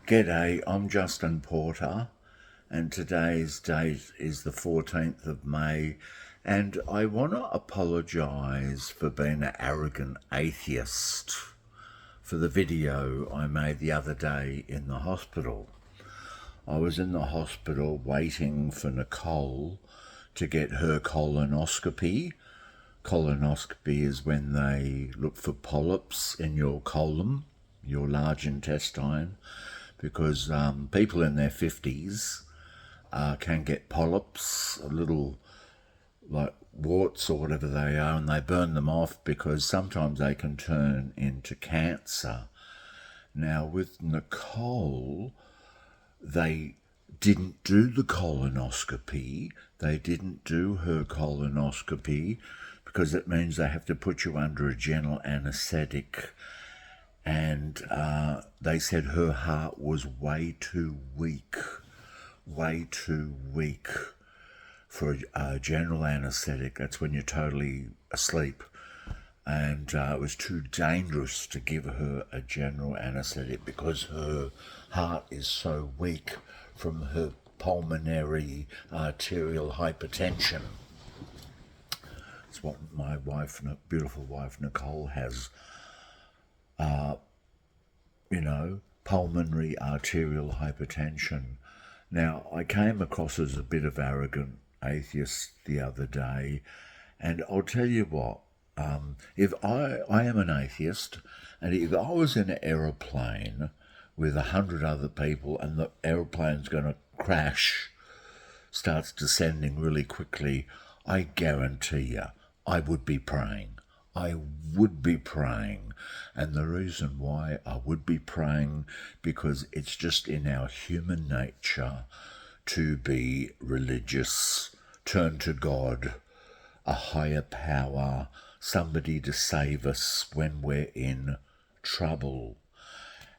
G'day, I'm Justin Porter, and today's date is the 14th of May, and I want to apologise for being an arrogant atheist for the video I made the other day in the hospital. I was in the hospital waiting for Nicole to get her colonoscopy. Colonoscopy is when they look for polyps in your colon, your large intestine, because people in their 50s can get polyps, little like warts or whatever they are, and they burn them off because sometimes they can turn into cancer. Now with Nicole, they didn't do the colonoscopy. They didn't do her colonoscopy because it means they have to put you under a general anaesthetic, and they said her heart was way too weak for a general anaesthetic. That's when you're totally asleep, and it was too dangerous to give her a general anaesthetic because her heart is so weak from her pulmonary arterial hypertension. It's what my wife, beautiful wife Nicole, has. Pulmonary arterial hypertension. Now, I came across as a bit of arrogant atheist the other day, and I'll tell you what, if I am an atheist, and if I was in an aeroplane with 100 other people and the aeroplane's going to crash, starts descending really quickly, I guarantee you, I would be praying. I would be praying. And the reason why I would be praying, because it's just in our human nature to be religious, turn to God, a higher power, somebody to save us when we're in trouble.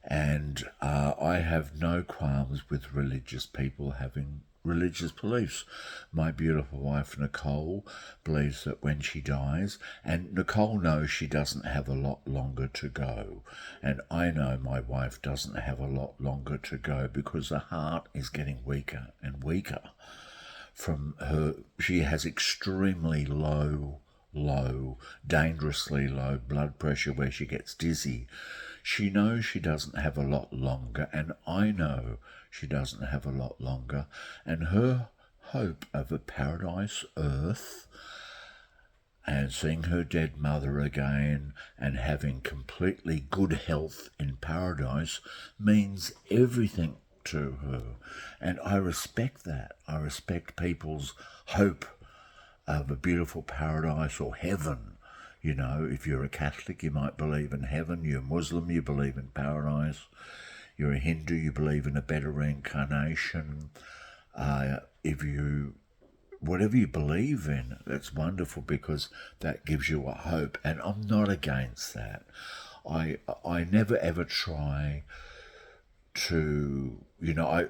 And I have no qualms with religious people having religious beliefs. My beautiful wife Nicole believes that when she dies, and Nicole knows she doesn't have a lot longer to go, and I know my wife doesn't have a lot longer to go because the heart is getting weaker and weaker from her. She has extremely low, dangerously low blood pressure where she gets dizzy. She knows she doesn't have a lot longer, and I know she doesn't have a lot longer, and her hope of a paradise earth and seeing her dead mother again and having completely good health in paradise means everything to her. And I respect that. I respect people's hope of a beautiful paradise or heaven. You know, if you're a Catholic, you might believe in heaven. You're a Muslim, you believe in paradise. You're a Hindu, you believe in a better reincarnation. Whatever you believe in, that's wonderful because that gives you a hope. And I'm not against that. I never ever try to,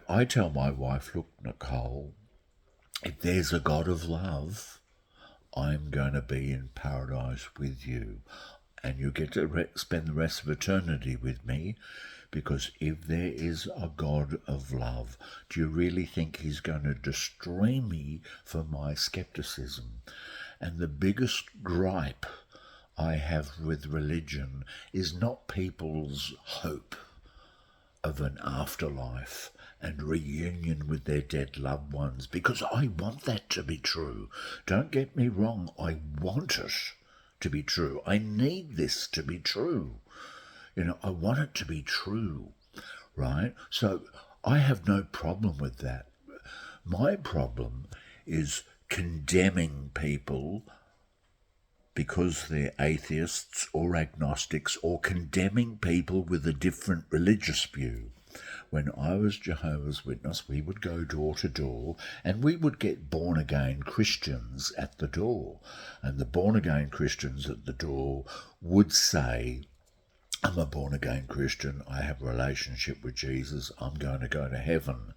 I tell my wife, look, Nicole, if there's a God of love, I'm going to be in paradise with you, and you get to spend the rest of eternity with me, because if there is a God of love, do you really think he's going to destroy me for my skepticism? And the biggest gripe I have with religion is not people's hope of an afterlife and reunion with their dead loved ones, because I want that to be true. Don't get me wrong, I want it to be true. I need this to be true. I want it to be true, right? So I have no problem with that. My problem is condemning people because they're atheists or agnostics, or condemning people with a different religious view. When I was Jehovah's Witness, we would go door to door and we would get born-again Christians at the door. And the born-again Christians at the door would say, I'm a born-again Christian, I have a relationship with Jesus, I'm going to go to heaven.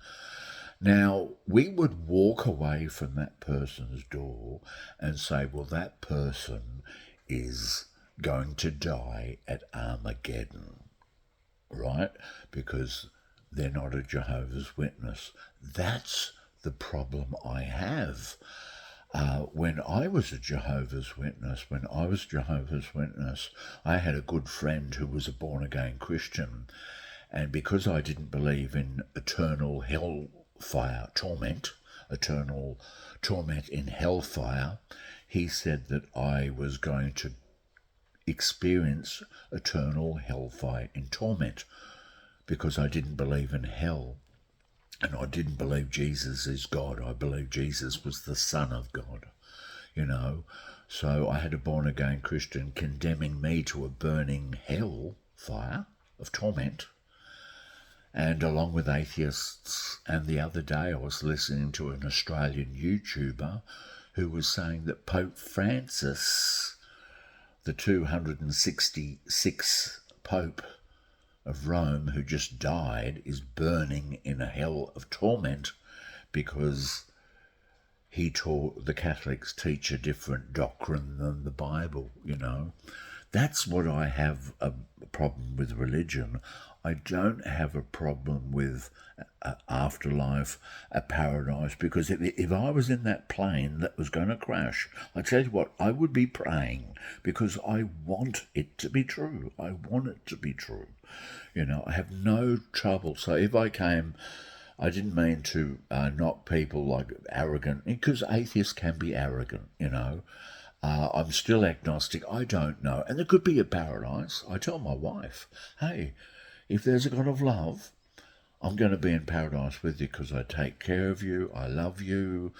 Now, we would walk away from that person's door and say, well, that person is going to die at Armageddon, right? Because they're not a Jehovah's Witness. That's the problem I have. When I was a Jehovah's Witness, I had a good friend who was a born-again Christian, and because I didn't believe in eternal hellfire torment, eternal torment in hellfire, he said that I was going to experience eternal hellfire in torment because I didn't believe in hell. And I didn't believe Jesus is God. I believed Jesus was the Son of God, you know. So I had a born-again Christian condemning me to a burning hell fire of torment. And along with atheists, and the other day I was listening to an Australian YouTuber who was saying that Pope Francis, the 266th Pope of Rome, who just died, is burning in a hell of torment because the Catholics teach a different doctrine than the Bible, you know. That's what I have a problem with religion. I don't have a problem with afterlife, a paradise, because if I was in that plane that was going to crash, I tell you what, I would be praying because I want it to be true. I want it to be true. You know, I have no trouble. So if I came, I didn't mean to knock people like arrogant, because atheists can be arrogant, you know. I'm still agnostic. I don't know. And there could be a paradise. I tell my wife, hey, if there's a God of love, I'm going to be in paradise with you because I take care of you. I love you.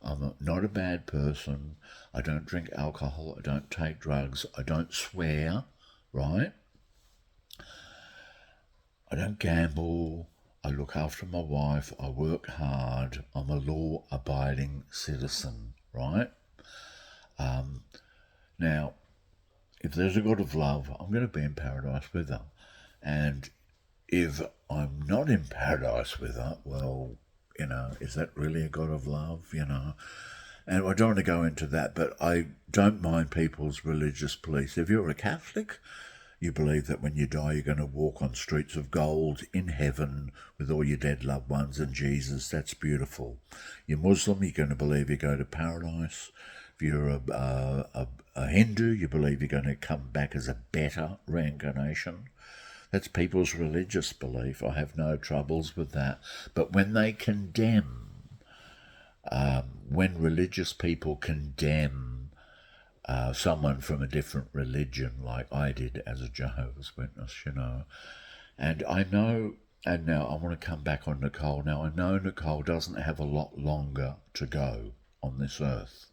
I'm not a bad person. I don't drink alcohol. I don't take drugs. I don't swear, right? I don't gamble. I look after my wife. I work hard. I'm a law-abiding citizen, right? Now, if there's a God of love, I'm going to be in paradise with her. And if I'm not in paradise with her, well, you know, is that really a God of love, you know? And I don't want to go into that, but I don't mind people's religious beliefs. If you're a Catholic, you believe that when you die, you're going to walk on streets of gold in heaven with all your dead loved ones and Jesus. That's beautiful. You're Muslim, you're going to believe you go to paradise. If you're a Hindu, you believe you're going to come back as a better reincarnation. That's people's religious belief. I have no troubles with that. But when they condemn, when religious people condemn someone from a different religion, like I did as a Jehovah's Witness, you know, and I know, and now I want to come back on Nicole. Now, I know Nicole doesn't have a lot longer to go on this earth,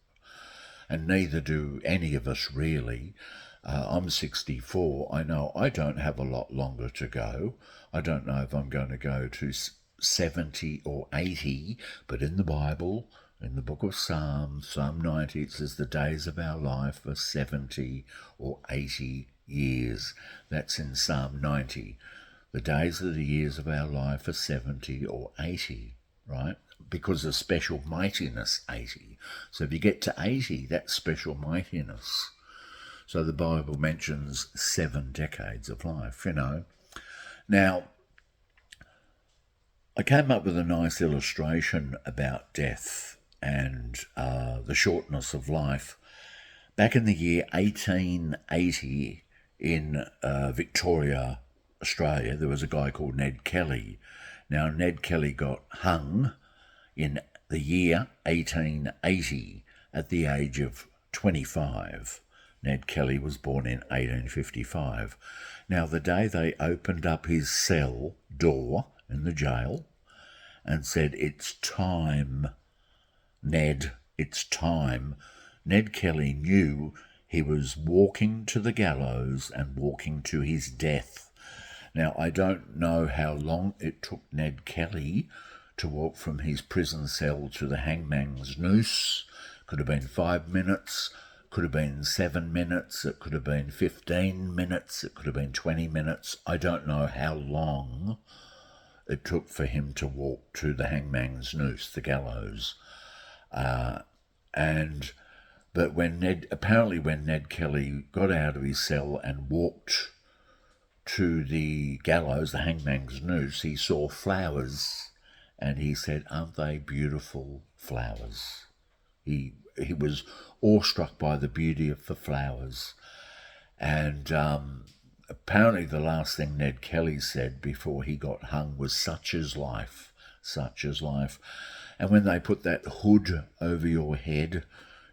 and neither do any of us really. I'm 64. I know I don't have a lot longer to go. I don't know if I'm going to go to 70 or 80, but in the Bible, in the book of Psalms, Psalm 90, it says the days of our life are 70 or 80 years. That's in Psalm 90. The days of the years of our life are 70 or 80, right? Because of special mightiness, 80. So if you get to 80, that's special mightiness. So the Bible mentions 7 decades of life, you know. Now, I came up with a nice illustration about death and the shortness of life. Back in the year 1880 in Victoria, Australia, there was a guy called Ned Kelly. Now, Ned Kelly got hung in the year 1880 at the age of 25. Ned Kelly was born in 1855. Now, the day they opened up his cell door in the jail and said, "It's time, Ned, it's time," Ned Kelly knew he was walking to the gallows and walking to his death. Now, I don't know how long it took Ned Kelly to walk from his prison cell to the hangman's noose. Could have been 5 minutes, could have been 7 minutes, it could have been 15 minutes, it could have been 20 minutes. I don't know how long it took for him to walk to the hangman's noose, the gallows. But when Ned Kelly got out of his cell and walked to the gallows, the hangman's noose, he saw flowers, and he said, "Aren't they beautiful flowers?" He was awestruck by the beauty of the flowers. And apparently the last thing Ned Kelly said before he got hung was, "Such is life, such is life." And when they put that hood over your head,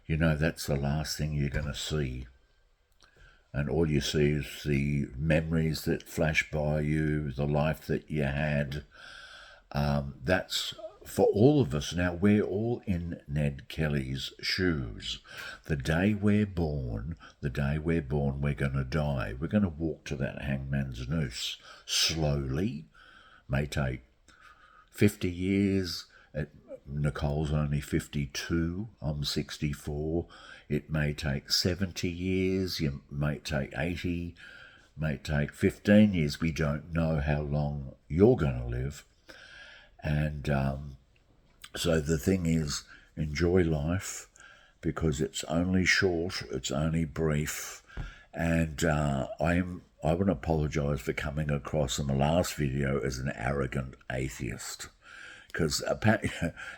you know that's the last thing you're going to see. And all you see is the memories that flash by you, the life that you had. That's for all of us. Now, we're all in Ned Kelly's shoes. The day we're born, we're going to die. We're going to walk to that hangman's noose slowly. May take 50 years. Nicole's only 52. I'm 64. It may take 70 years. You may take 80. May take 15 years. We don't know how long you're going to live. And so the thing is, enjoy life, because it's only short, it's only brief. And I want to apologise for coming across in the last video as an arrogant atheist. Because apparently,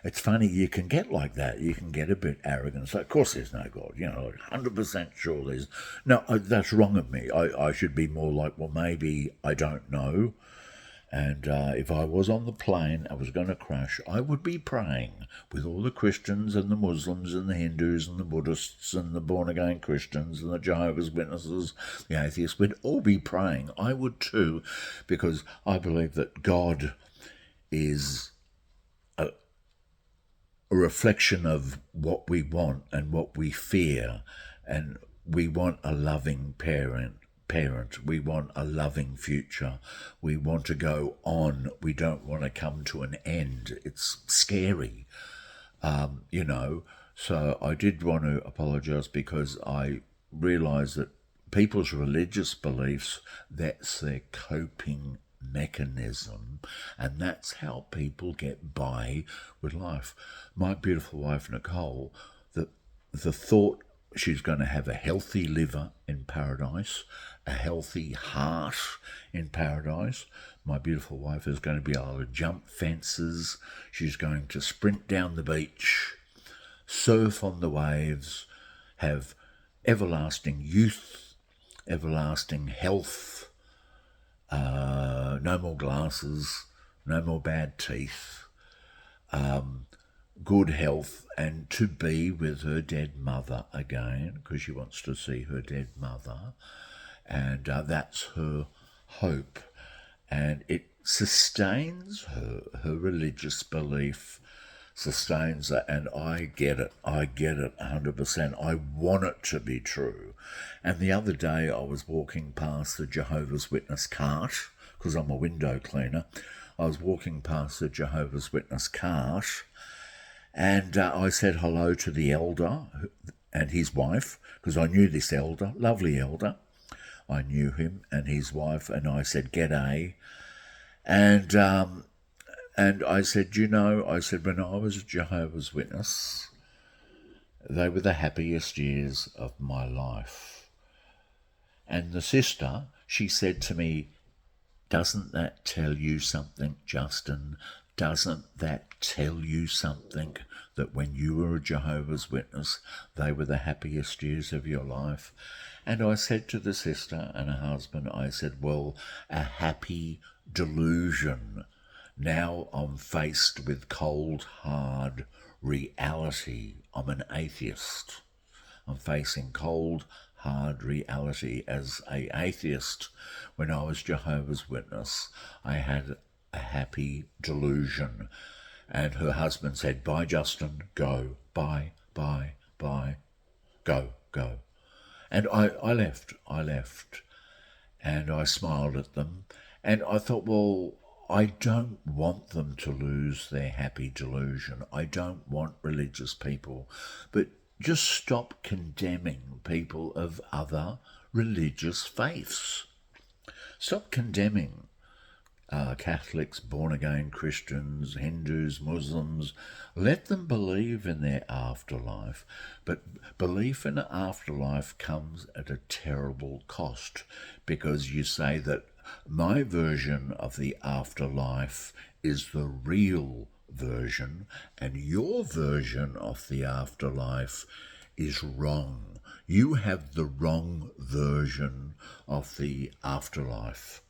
it's funny, you can get like that. You can get a bit arrogant. So, of course, there's no God. 100% sure there's... No, that's wrong of me. I should be more like, well, maybe I don't know. And if I was on the plane, I was going to crash, I would be praying with all the Christians and the Muslims and the Hindus and the Buddhists and the born-again Christians and the Jehovah's Witnesses, the atheists. We'd all be praying. I would too, because I believe that God is a reflection of what we want and what we fear, and we want a loving parent. We want a loving future. We want to go on. We don't want to come to an end. It's scary, So I did want to apologise, because I realise that people's religious beliefs, that's their coping mechanism, and that's how people get by with life. My beautiful wife Nicole, the thought she's going to have a healthy liver in paradise, a healthy heart in paradise. My beautiful wife is going to be able to jump fences. She's going to sprint down the beach, surf on the waves, have everlasting youth, everlasting health, no more glasses, no more bad teeth, good health, and to be with her dead mother again, because she wants to see her dead mother. And that's her hope, and it sustains her religious belief, sustains her, and I get it 100%. I want it to be true. And the other day I was walking past the Jehovah's Witness cart, because I'm a window cleaner. I was walking past the Jehovah's Witness cart, and I said hello to the elder and his wife, because I knew this elder, lovely elder. I knew him and his wife, and I said, "G'day." And I said, when I was a Jehovah's Witness, they were the happiest years of my life. And the sister, she said to me, "Doesn't that tell you something, Justin? Doesn't that tell you something, that when you were a Jehovah's Witness, they were the happiest years of your life?" And I said to the sister and her husband, I said, well, a happy delusion. Now I'm faced with cold, hard reality. I'm an atheist. I'm facing cold, hard reality. As an atheist, when I was Jehovah's Witness, I had a happy delusion. And her husband said, "Bye, Justin, go, bye, bye, bye, go." And I left, and I smiled at them, and I thought, well, I don't want them to lose their happy delusion. I don't want religious people, but just stop condemning people of other religious faiths. Stop condemning Catholics, born-again Christians, Hindus, Muslims. Let them believe in their afterlife, but belief in the afterlife comes at a terrible cost, because you say that My version of the afterlife is the real version, and your version of the afterlife is wrong. You have the wrong version of the afterlife.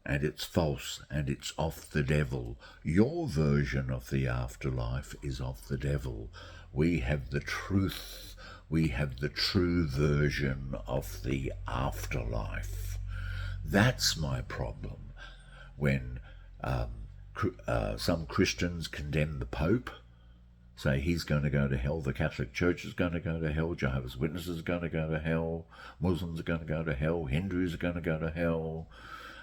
And it's false, and it's of the devil. Your version of the afterlife is of the devil. We have the truth. We have the true version of the afterlife. That's my problem. When some Christians condemn the Pope, say he's going to go to hell, the Catholic Church is going to go to hell, Jehovah's Witnesses are going to go to hell, Muslims are going to go to hell, Hindus are going to go to hell,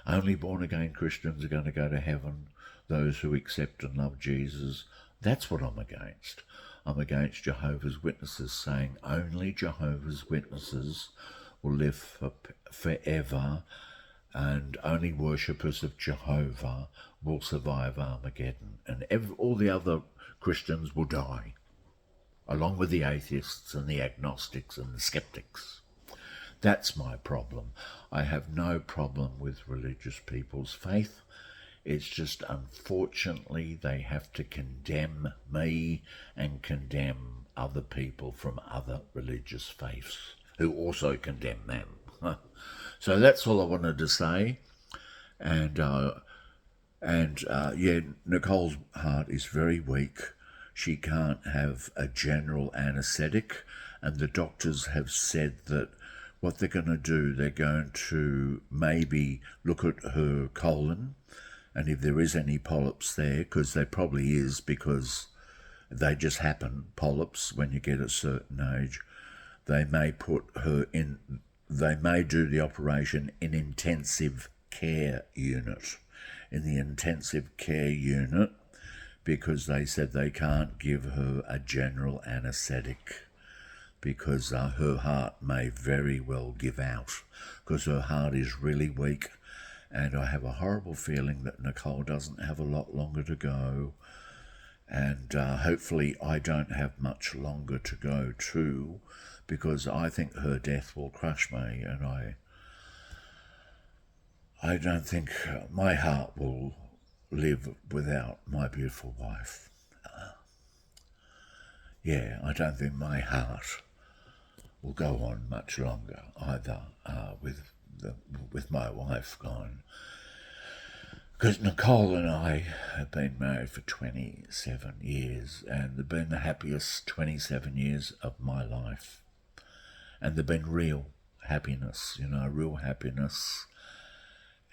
only born-again Christians are going to go to heaven, those who accept and love Jesus. That's what I'm against. I'm against Jehovah's Witnesses saying only Jehovah's Witnesses will live forever, and only worshippers of Jehovah will survive Armageddon, and all the other Christians will die, along with the atheists and the agnostics and the skeptics. That's my problem. I have no problem with religious people's faith. It's just, unfortunately, they have to condemn me and condemn other people from other religious faiths who also condemn them. So that's all I wanted to say. And yeah, Nicole's heart is very weak. She can't have a general anaesthetic, and the doctors have said that what they're going to do, they're going to maybe look at her colon, and if there is any polyps there, because there probably is, because they just happen, polyps, when you get a certain age, they may put her in, they may do the operation in intensive care unit. In the intensive care unit, because they said they can't give her a general anaesthetic, because her heart may very well give out, because her heart is really weak, and I have a horrible feeling that Nicole doesn't have a lot longer to go, and hopefully I don't have much longer to go too, because I think her death will crush me, and I don't think my heart will live without my beautiful wife. Yeah, I don't think my heart will go on much longer either with my wife gone. Because Nicole and I have been married for 27 years, and they've been the happiest 27 years of my life. And they've been real happiness, you know, real happiness.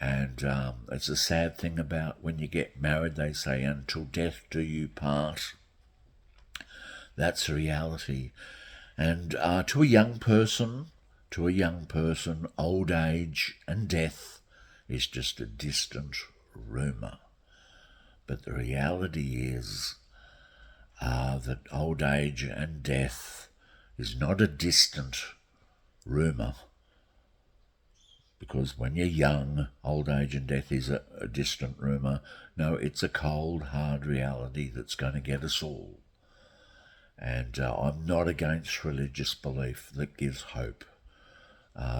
And it's a sad thing about when you get married, they say, until death do you part. That's the reality. And to a young person, old age and death is just a distant rumour. But the reality is that old age and death is not a distant rumour. Because when you're young, old age and death is a distant rumour. No, it's a cold, hard reality that's going to get us all. And I'm not against religious belief that gives hope.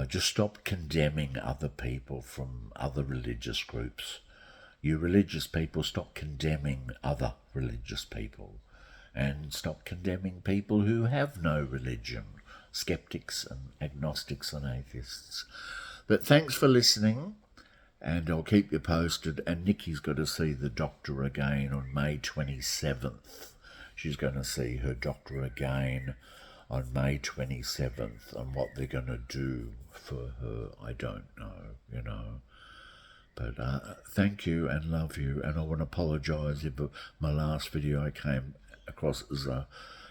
Just stop condemning other people from other religious groups. You religious people, stop condemning other religious people. And stop condemning people who have no religion, skeptics and agnostics and atheists. But thanks for listening, and I'll keep you posted. And Nikki's got to see the doctor again on May 27th. She's going to see her doctor again on May 27th, and what they're going to do for her, I don't know, you know. But thank you and love you, and I want to apologise if my last video I came across as a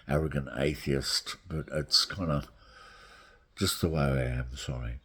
arrogant atheist, but it's kind of just the way I am, sorry.